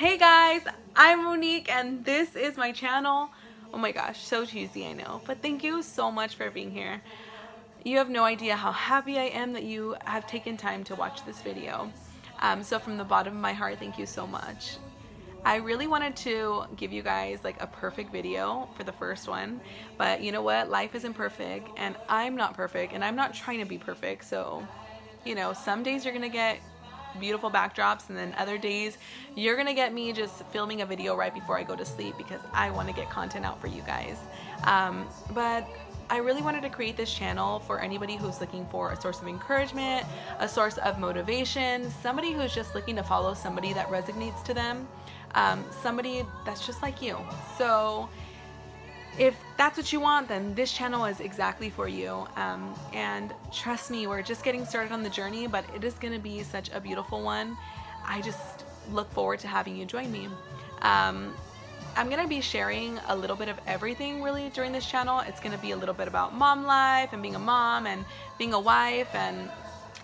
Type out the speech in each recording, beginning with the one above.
Hey guys, I'm Monique and this is my channel. Oh my gosh, so cheesy, I know, but thank you so much for being here. You have no idea how happy I am that you have taken time to watch this video. So from the bottom of my heart, thank you so much. I really wanted to give you guys like a perfect video for the first one, but you know what? Life isn't perfect and I'm not perfect and I'm not trying to be perfect. So, some days you're gonna get beautiful backdrops and then other days you're gonna get me just filming a video right before I go to sleep because I want to get content out for you guys. But I really wanted to create this channel for anybody who's looking for a source of encouragement, a source of motivation, somebody who's just looking to follow somebody that resonates to them, somebody that's just like you. So if that's what you want, then this channel is exactly for you. And trust me, we're just getting started on the journey, but it is going to be such a beautiful one. I just look forward to having you join me. I'm going to be sharing a little bit of everything really during this channel. It's going to be a little bit about mom life and being a mom and being a wife and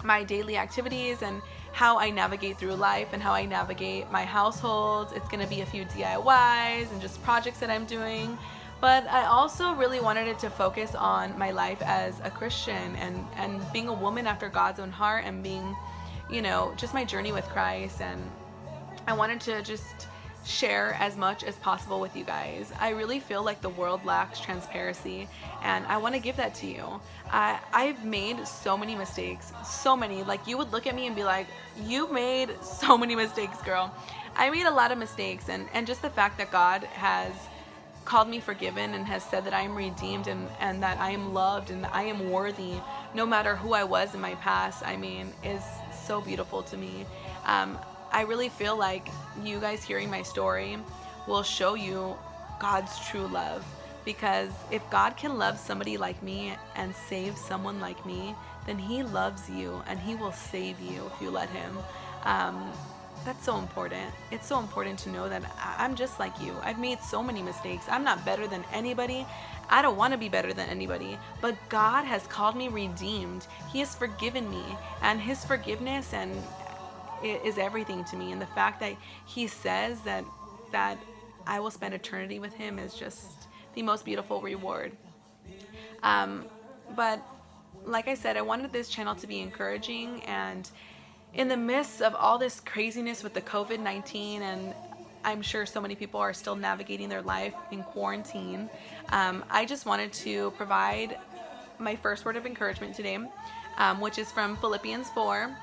my daily activities and how I navigate through life and how I navigate my household. It's going to be a few DIYs and just projects that I'm doing. But I also really wanted it to focus on my life as a Christian and being a woman after God's own heart and being, just my journey with Christ. And I wanted to just share as much as possible with you guys. I really feel like the world lacks transparency and I want to give that to you. I've made so many mistakes, so many. Like, you would look at me and be like, you made so many mistakes, girl. I made a lot of mistakes, and just the fact that God has called me forgiven and has said that I am redeemed and that I am loved and that I am worthy no matter who I was in my past, is so beautiful to me. I really feel like you guys hearing my story will show you God's true love, because if God can love somebody like me and save someone like me, then He loves you and He will save you if you let Him. That's so important. It's so important to know that I'm just like you. I've made so many mistakes. I'm not better than anybody. I don't want to be better than anybody. But God has called me redeemed. He has forgiven me. And His forgiveness is everything to me. And the fact that He says that I will spend eternity with Him is just the most beautiful reward. But like I said, I wanted this channel to be encouraging, and in the midst of all this craziness with the COVID-19, and I'm sure so many people are still navigating their life in quarantine, I just wanted to provide my first word of encouragement today, which is from Philippians 4.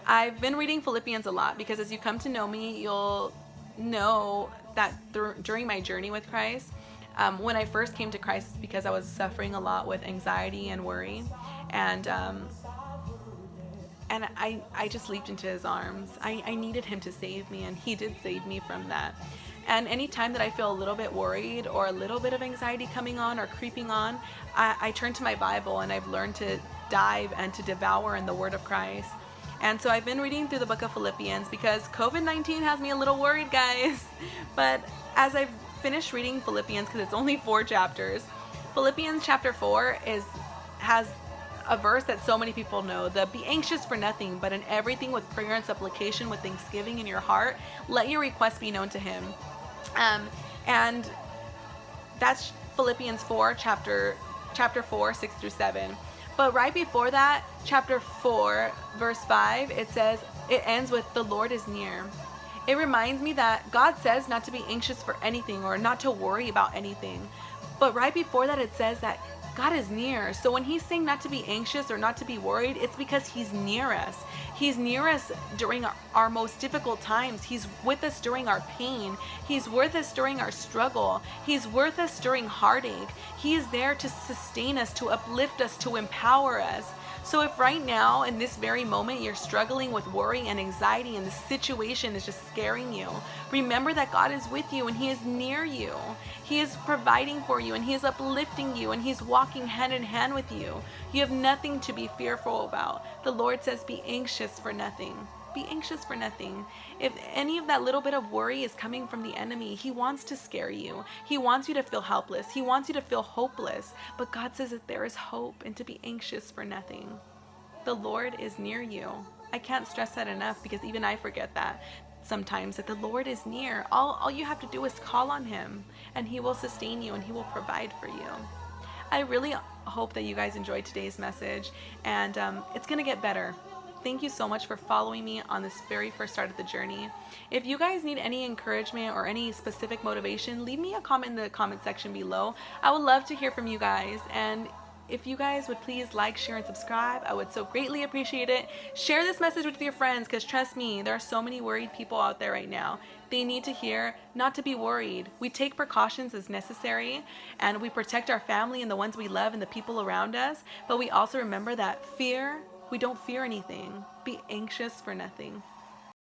I've been reading Philippians a lot because as you come to know me, you'll know that during my journey with Christ, when I first came to Christ, it's because I was suffering a lot with anxiety and worry, and I just leaped into His arms. I needed Him to save me, and He did save me from that. And anytime that I feel a little bit worried or a little bit of anxiety coming on or creeping on, I turn to my Bible, and I've learned to dive and to devour in the Word of Christ. And so I've been reading through the book of Philippians because COVID-19 has me a little worried, guys. But as I've finished reading Philippians, because it's only 4 chapters, Philippians chapter 4 has a verse that so many people know, the be anxious for nothing, but in everything with prayer and supplication with thanksgiving in your heart, let your requests be known to Him. And that's Philippians 4, chapter 4, 6 through 7. But right before that, chapter 4, verse 5, it ends with, the Lord is near. It reminds me that God says not to be anxious for anything or not to worry about anything. But right before that, it says that God is near. So when He's saying not to be anxious or not to be worried, it's because He's near us. He's near us during our most difficult times. He's with us during our pain. He's with us during our struggle. He's with us during heartache. He is there to sustain us, to uplift us, to empower us. So if right now, in this very moment, you're struggling with worry and anxiety and the situation is just scaring you, remember that God is with you and He is near you. He is providing for you and He is uplifting you and He's walking hand in hand with you. You have nothing to be fearful about. The Lord says, be anxious for nothing. Be anxious for nothing. If any of that little bit of worry is coming from the enemy, he wants to scare you. He wants you to feel helpless. He wants you to feel hopeless. But God says that there is hope and to be anxious for nothing. The Lord is near you. I can't stress that enough because even I forget that. sometimes that the Lord is near. All you have to do is call on him, and he will sustain you and he will provide for you. I really hope that you guys enjoyed today's message, and it's going to get better. Thank you so much for following me on this very first start of the journey. If you guys need any encouragement or any specific motivation, leave me a comment in the comment section below. I would love to hear from you guys, and if you guys would please like, share, and subscribe, I would so greatly appreciate it. Share this message with your friends, because trust me, there are so many worried people out there right now. They need to hear not to be worried. We take precautions as necessary, and we protect our family and the ones we love and the people around us, but we also remember that we don't fear anything. Be anxious for nothing.